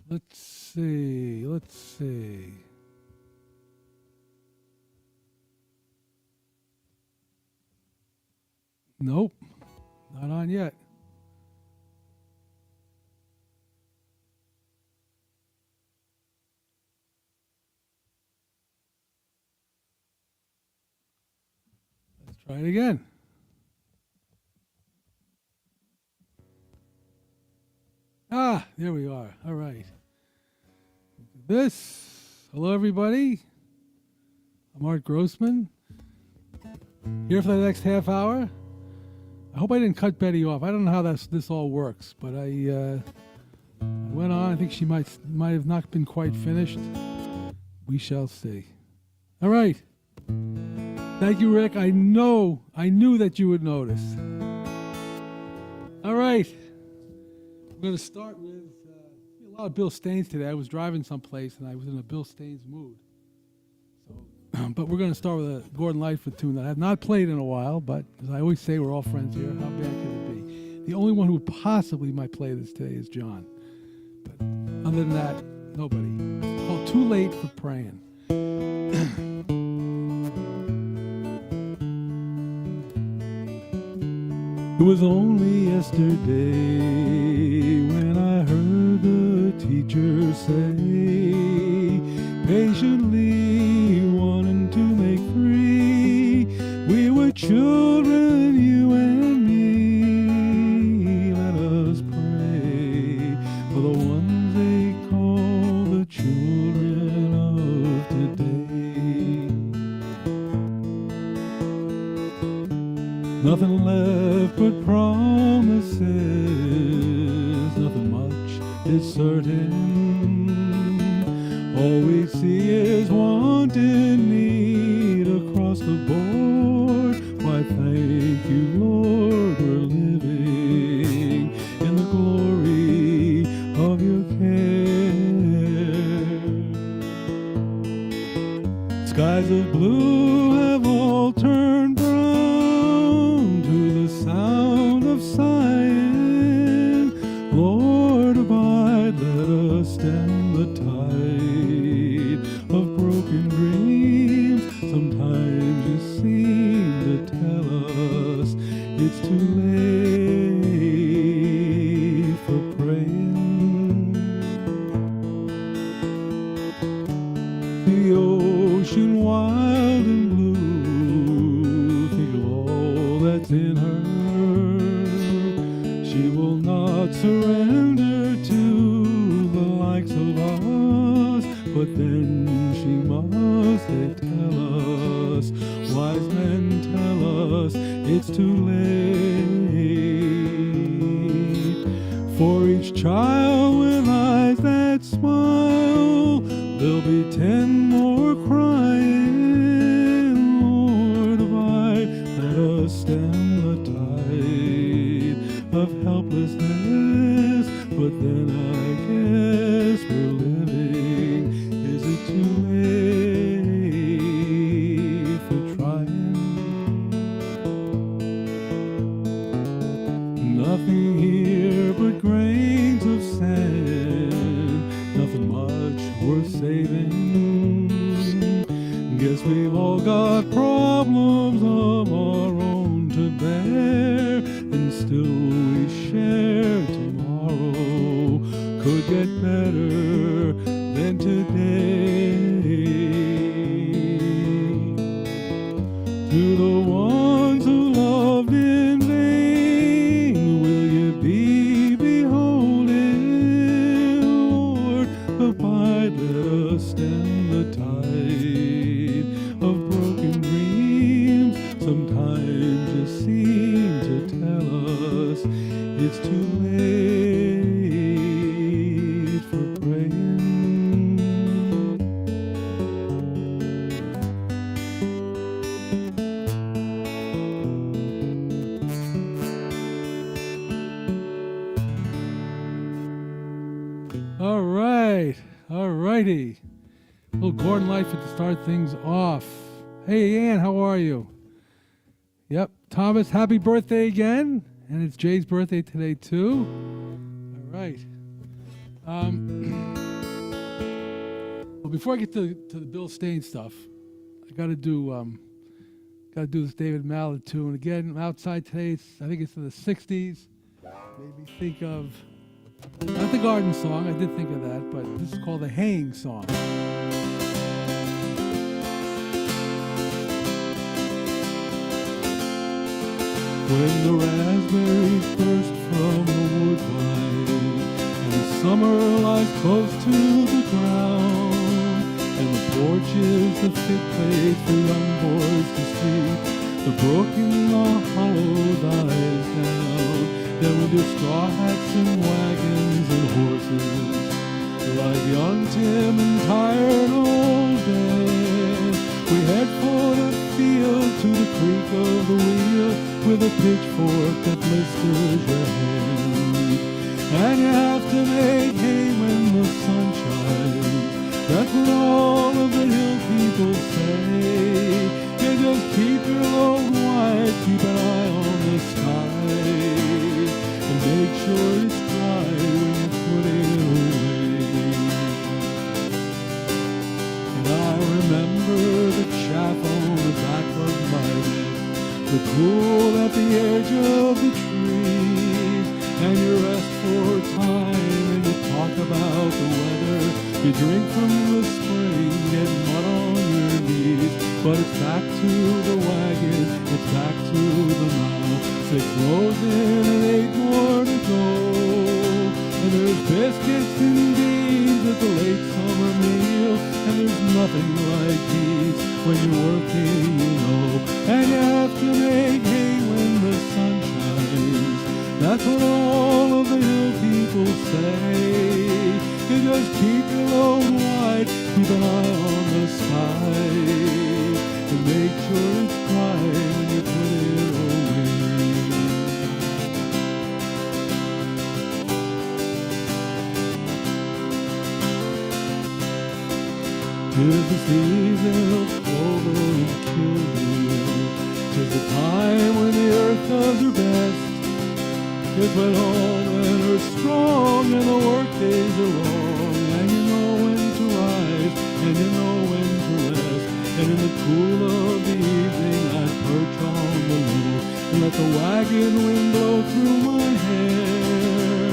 Let's see. Let's see. Nope. Not on yet. Let's try it again. Ah, there we are. All right. This. Hello, everybody. I'm Art Grossman. Here for the next half hour. I hope I didn't cut Betty off. I don't know how this all works, but I went on. I think she might have not been quite finished. We shall see. All right. Thank you, Rick. I knew that you would notice. All right. We're going to start with a lot of Bill Staines today. I was driving someplace and I was in a Bill Staines mood. So, but we're going to start with a Gordon Lightfoot tune that I have not played in a while, but as I always say, we're all friends here. How bad could it be? The only one who possibly might play this today is John. But other than that, nobody. It's called Too Late for Praying. It was only yesterday when I heard the teacher say, patiently wanting to make free, we were children, you and me. Let us pray for the ones they call the children of today. Nothing left but promises, nothing much is certain. All we see is want and need across the board. Why, thank you, Lord, we're living in the glory of your care. Skies of blue have all turned brown to the sound of sighing. Lord, abide, let us stem the tide of broken dreams. Sometimes you seem to tell us it's too late for praying. The ocean wild and blue, think of all that's in her. She will not surrender to the likes of us, but then she must, they tell us, wise men tell us it's too late. For each child with eyes that smile, there'll be 10 more crying. Lord, abide, let us stem the tide of helplessness. But then I guess we're living. Is it too late for trying? Nothing here but grains of sand, nothing much worth saving. Guess we've all got problems of our own to bear, and still we share. Tomorrow could get better than today. To the ones who loved in vain, will you be beholding? Lord, abide, let us stem the tide of broken dreams. Sometimes you seem to tell us it's too late for praying. All right, all righty. Little Gordon Lightfoot to start things off. Hey, Ann, how are you? Yep, Thomas, happy birthday again. And it's Jay's birthday today, too. All right. Well, before I get to the Bill Stain stuff, I got to do this David Mallett tune again. I'm outside today. I think it's in the '60s. Made me think of not the Garden Song. I did think of that, but this is called the Haying Song. When the raspberries burst from the woodbine, and the summer lies close to the ground, and the porch is the fit place for young boys to sleep, the brook in the hollow dies down. Then with your straw hats and wagons and horses, like young Tim and tired old Ben, we head for the field to the creak of the wheel, with a pitchfork that blisters your hand. And you have to make hay when the sun shines. That's what all of the hill people say. You just keep your load wide, keep an eye on the sky, and make sure it's dry when you put it away. And I remember the chaff on the back of my neck, the cool at the edge of the trees, and you rest for time and you talk about the weather. You drink from the spring, get mud on your knees, but it's back to the wagon, it's back to the mow. 6 rows in and 8 more to go, and there's biscuits and beans at the late summer meal, and there's nothing like these when you're working, you know. And you have to make hay when the sun shines. That's what all of the hill people say. You just keep your load wide, keep an eye on the sky, and make sure it's dry when you put it away. 'Tis the season of clover and killdeer. 'Tis the time when the earth does her best. It's when all men are strong and the work days are long, and you know when to rise and you know when to rest. And in the cool of the evening I'd perch on the roof and let the wagon wind blow through my hair,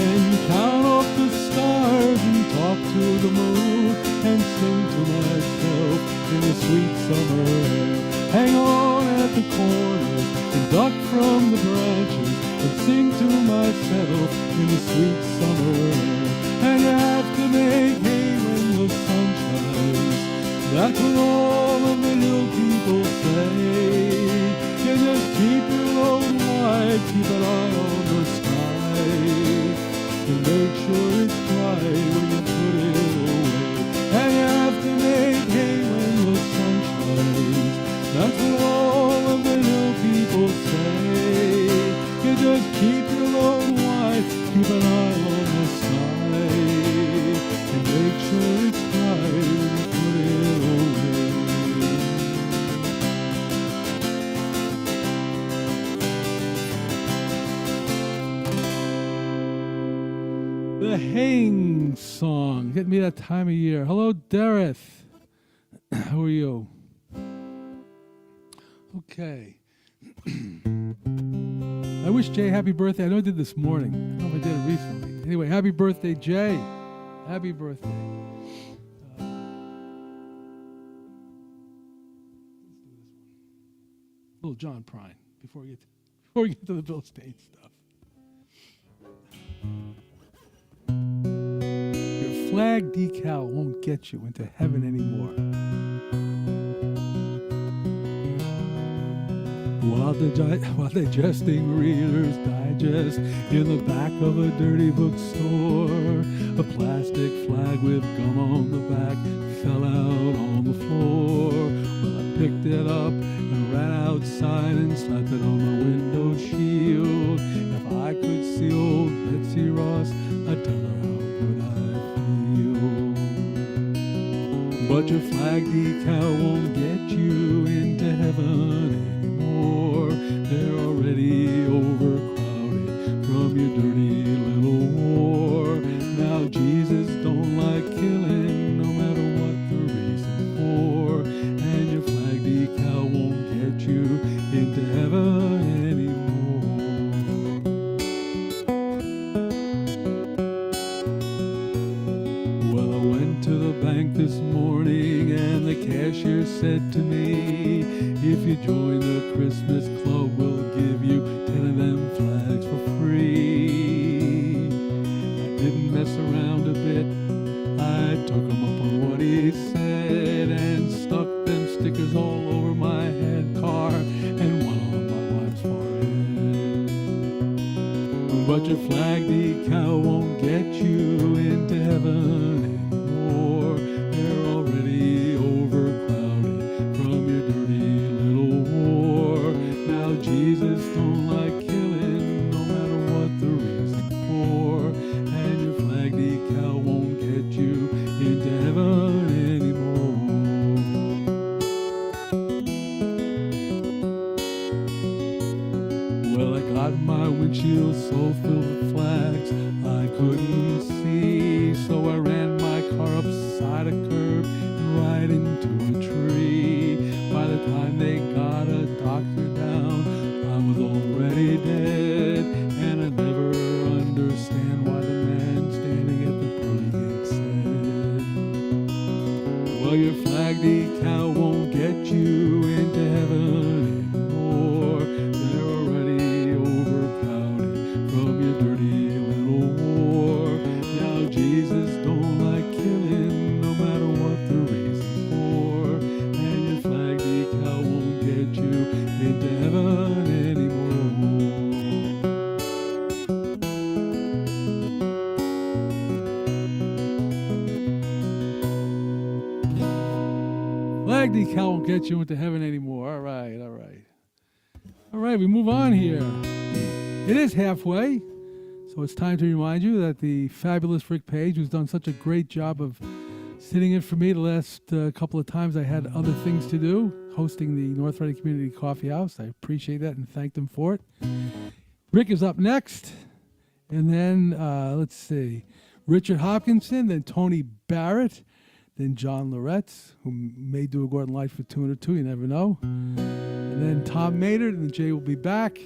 and count off the stars and talk to the moon and sing to myself in the sweet summer air. Hang on at the corners and duck from the branches and sing to myself in the sweet summer air. And you have to make hay when the sun shines. That's what all of the hill people say. You just keep your load wide, keep an eye on the sky, and make sure it's dry when you put it away. And you have to make hay when the sun shines. That's what all of the hill people say. You just keep your load wide, keep an eye on the sky, and make sure it's dry when you put it away. The Haying Song. Get me that time of year. Hello, Dareth. How are you? Okay. I wish Jay happy birthday. I know I did this morning. I don't know if I did it recently. Anyway, happy birthday, Jay. Happy birthday. Let's do this one. Little John Prine before we get to the Bill Stain stuff. Your flag decal won't get you into heaven anymore. While digesting Reader's Digest in the back of a dirty bookstore, a plastic flag with gum on the back fell out on the floor. Well, I picked it up and ran outside and slapped it on the window shield. If I could see old Betsy Ross, I'd tell her how good I feel. But your flag decal won't get you into heaven anymore. They're already overcrowded from your dirty little war. Now Jesus don't like this morning, and the cashier said to me, if you join the Christmas club, we'll give you 10 of them flags for free. I didn't mess around a bit. I took him up on what he said and stuck them stickers all over my head, car, and one on my wife's forehead. But your flag decal won't get you into heaven anymore. They're already overcrowded from your dirty little war. Now Jesus don't like killing, no matter what the reason for, and your flag decal won't get you into heaven anymore. Well, I got my windshield so filled with flags I couldn't see, so I ran my car upside a curb and right into a tree. By the time they got a doctor down, I was already dead, and I never understand why the man standing at the pearly gate said, well, your flag decal won't get you into heaven anymore. They're already overcrowded from your dirty little war. Now Jesus don't like killing, no matter what the reason for, and your flag decal won't get you into heaven anymore. Flag decal won't get you into heaven anymore. All right, all right. All right, we move on here. It is halfway, so it's time to remind you that the fabulous Rick Page, who's done such a great job of sitting in for me the last couple of times I had other things to do, hosting the North Reading Community Coffee House. I appreciate that and thanked him for it. Rick is up next, and then, let's see, Richard Hopkinson, then Tony Barrett, then John Loretz, who may do a Gordon Lightfoot tune or two, you never know. And then Tom Maynard, and then Jay will be back.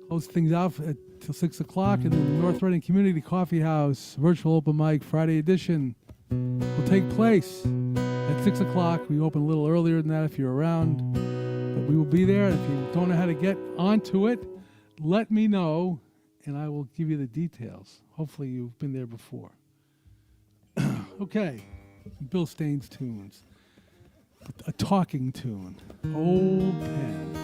Close things out till 6 o'clock, and then the North Reading Community Coffee House virtual open mic Friday edition will take place at 6 o'clock. We open a little earlier than that if you're around, but we will be there. If you don't know how to get onto it, let me know, and I will give you the details. Hopefully you've been there before. Okay, Bill Staines tunes. A talking tune. Old Pen.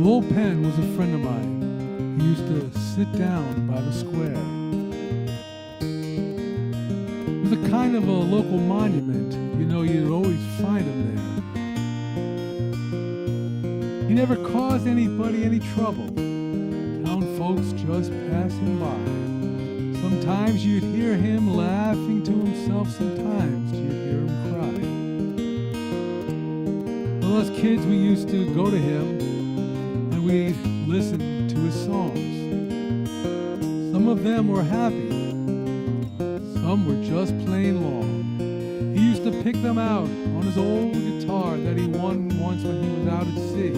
Old Pen was a friend of mine. He used to sit down by the square. It was a kind of a local monument. You know, you'd always find him there. He never caused anybody any trouble. Town folks just passing by. Sometimes you'd hear him laughing to himself. Sometimes you'd hear him cry. Well, as kids, we used to go to him and we'd listen to his songs. Some of them were happy. Some were just plain long. He used to pick them out on his old guitar that he won once when he was out at sea.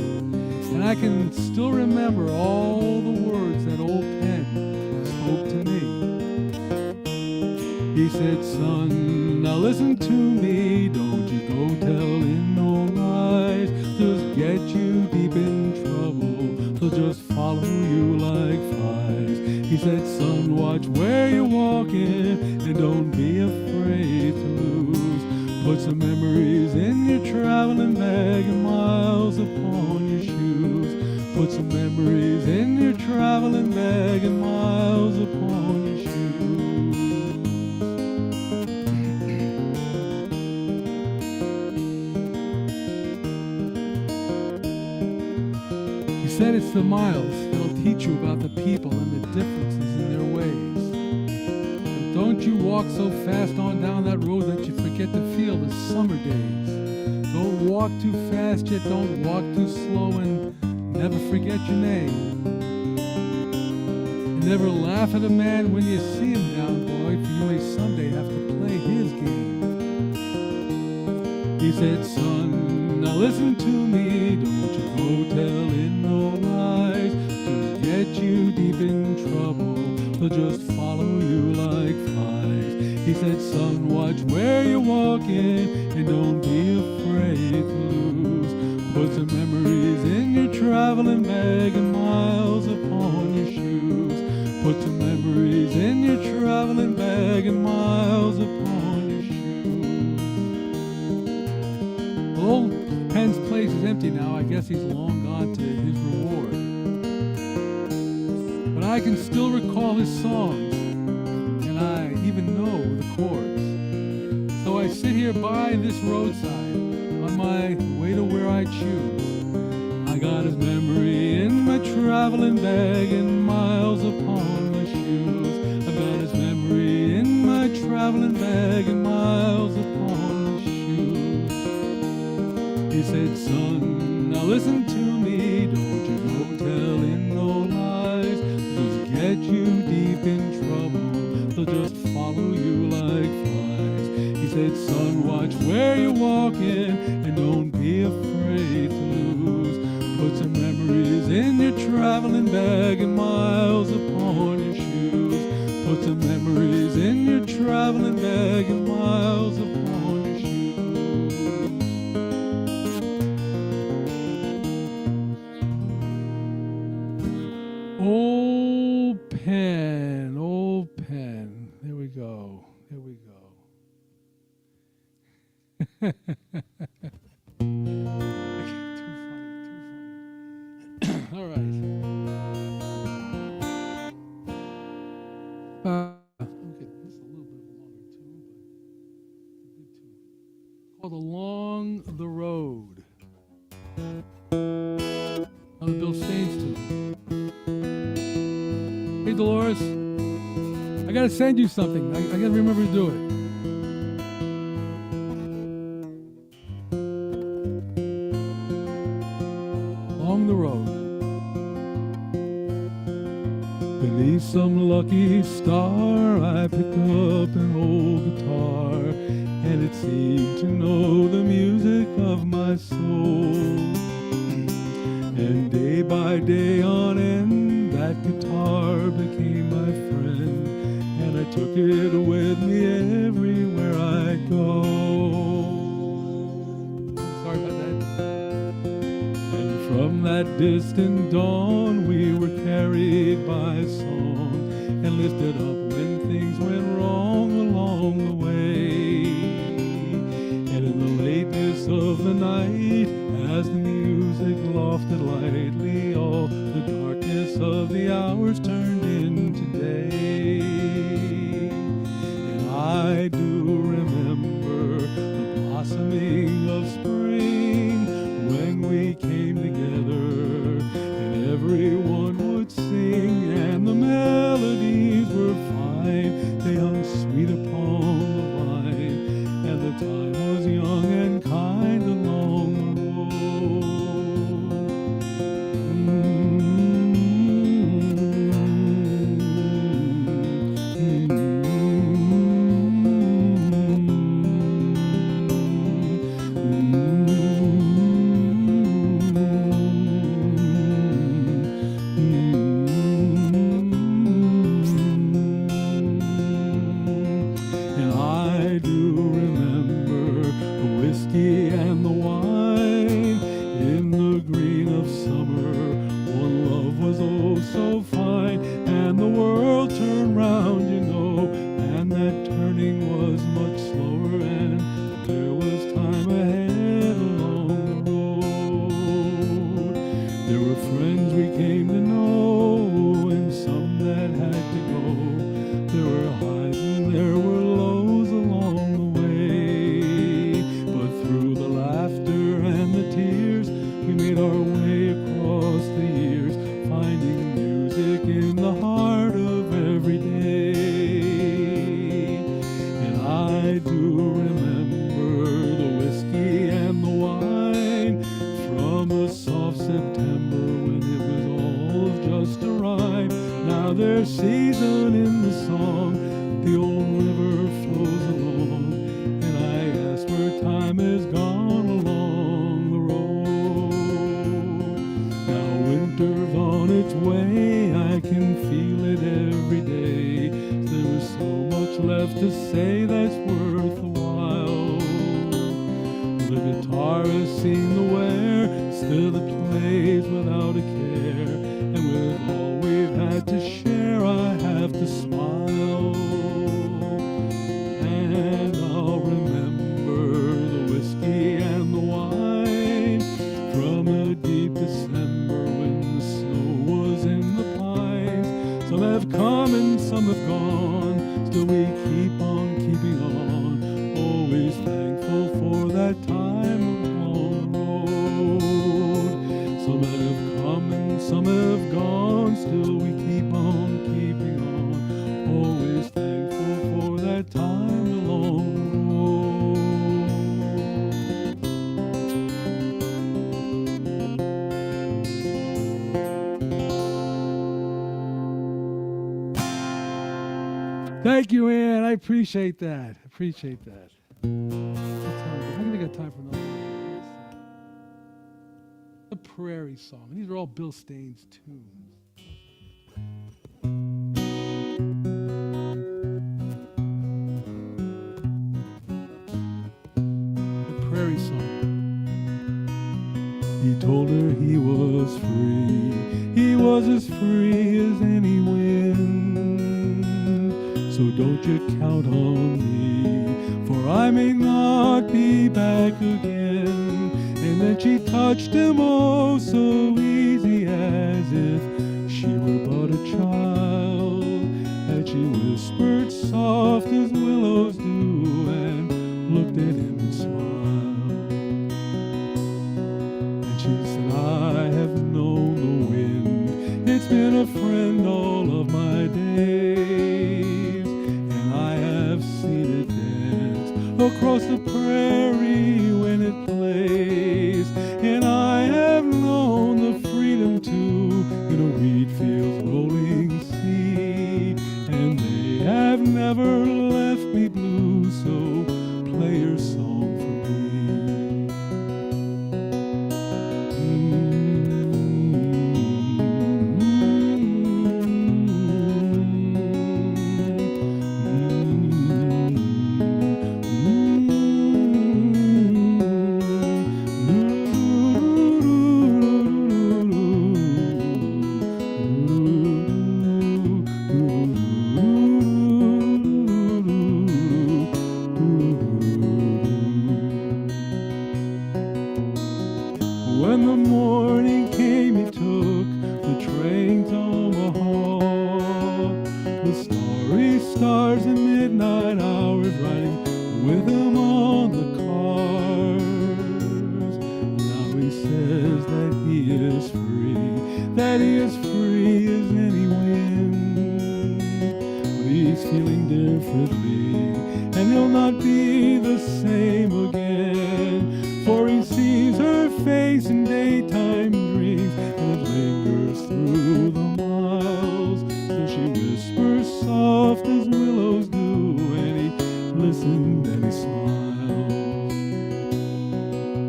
And I can still remember all the words that old Pen spoke to me. He said, son, now listen to me. Don't you go telling no lies. Just get you deep in trouble. They'll just follow you like flies. He said, son, watch where you're walking and don't be afraid to lose. Put some memories in your traveling bag and miles upon your shoes. Put some memories in your traveling bag and miles upon your shoes. He said it's the miles that'll teach you about the people and the differences in their ways. But don't you walk so fast on down that road that you forget to feel the summer days. Don't walk too fast, yet don't walk too slow, and never forget your name. And Never laugh at a man when you see him down, boy, for you may someday have to play his game. He said, son, now listen to me, don't you go telling no lies. Just get you deep in trouble, they'll just follow you like flies. He said, son, watch where you're walking, and don't be afraid to lose. Put some memories in your traveling bag and miles upon your shoes. Put some memories in your traveling bag and miles upon your shoes. Old Penn's place is empty now. I guess he's long gone to his reward. But I can still recall his songs, and I even know the chords. So I sit here by this roadside on my way to where I choose. I got his memory in my traveling bag and miles upon my shoes. I got his memory in my traveling bag and miles upon my shoes. He said, son, now listen to me, don't you go telling no lies. Just get you deep in trouble, they'll just follow you like flies. He said, son, watch where you're walking, and don't be afraid to lose. Put some memories in your traveling bag and miles upon your shoes. Put some memories in your traveling bag and miles upon your shoes. Old Penn, old Penn. There we go. There we go. All right. Okay, this is a little bit of a longer tune, but it's a good tune. Called Along the Road. Another Bill Staines tune. Hey, Dolores, I gotta send you something. I gotta remember to do it. Along the road. Beneath some lucky star, I picked up an old guitar, and it seemed to know the music of my soul. And day by day on end, that guitar became my friend, and I took it with me everywhere I go. Sorry about that. And from that distant dawn, we were carried by song and lifted up when things went wrong along the way. And in the lateness of the night, as the music lofted lightly, all the darkness of the hours turned into day. And I do remember the blossoming of spring when we came together, and everyone would sing, and the melodies were fine. They hung sweet upon the vine, and the time was young and kind along the road. And I do remember the whiskey and the wine in the green of summer. One love was oh so fine, and the world turned round, you know, and that turning was much slower, and there was time ahead along the road. There were friends we came to know, and some that had to go. There were highs and there were lows along the way, but through the laughter and the tears, we made our way across the years, finding music in the heart of every day. And I rhyme. Now there's season in the song, the old river flows along, and I ask where time has gone along the road. Now winter's on its way, I can feel it every day. There is so much left to say that's worth a while. The guitar has seen the wear, still it plays without a care, and with all we've had to share, I have to smile. And I'll remember the whiskey and the wine from a deep December when the snow was in the pines. Some have come and some have gone, still we keep on keeping on, always thankful for that time on the road. Some have come and some have gone, still we keep on keeping on, always thankful for that time along the road. Thank you, Ann. I appreciate that. Appreciate that. I'm going to get time for another one. The Prairie Song. These are all Bill Staines tunes. The Prairie Song. He told her he was free. He was as free as any wind. So don't you count on me, for I may not be back again. And then she touched him oh so easy, as if she were but a child. And she whispered soft as willows do, and looked at him and smiled. And she said, I have known the wind, it's been a friend all of my days, and I have seen it dance across the prairie when it plays, and I have known the freedom too in a wheat field's rolling sea, and they have never left me blue, so play your song for me. When the morning came, he took the train to Omaha. The starry stars and midnight hours riding with him on the cars. Now he says that he is free as any wind. But he's feeling differently, and he'll not be the same again, for he sees her face in daytime dreams, and it lingers through the miles. So she whispers soft as willows do, and he listened and he smiled.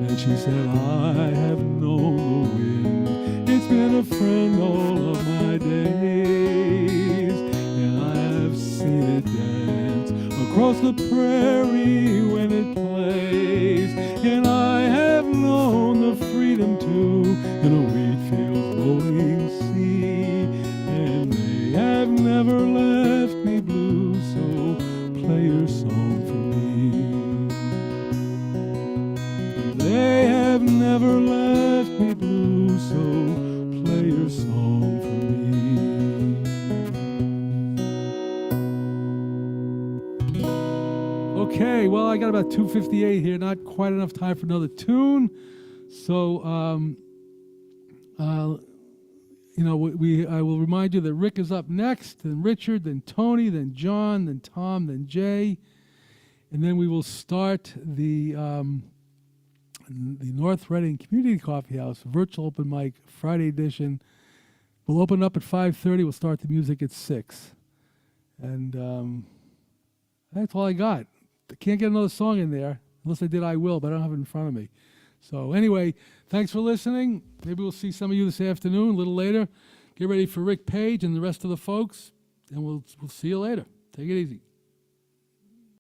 And she said, I have known the wind, it's been a friend all of my days, and I have seen it dance across the prairie when it plays, and I have known the freedom too in a wheat field's rolling sea, and they have never left me blue, so play your song for me. They have never left me blue, so play your song for me. Okay, well, I got about 2:58 here, not quite enough time for another tune. So, I will remind you that Rick is up next, then Richard, then Tony, then John, then Tom, then Jay, and then we will start the North Reading Community Coffee House virtual open mic Friday edition We'll open up at 5:30. We'll start the music at 6. And that's all I got. I can't get another song in there. Unless I did, I will, but I don't have it in front of me. So anyway, thanks for listening. Maybe we'll see some of you this afternoon, a little later. Get ready for Rick Page and the rest of the folks, and we'll see you later. Take it easy.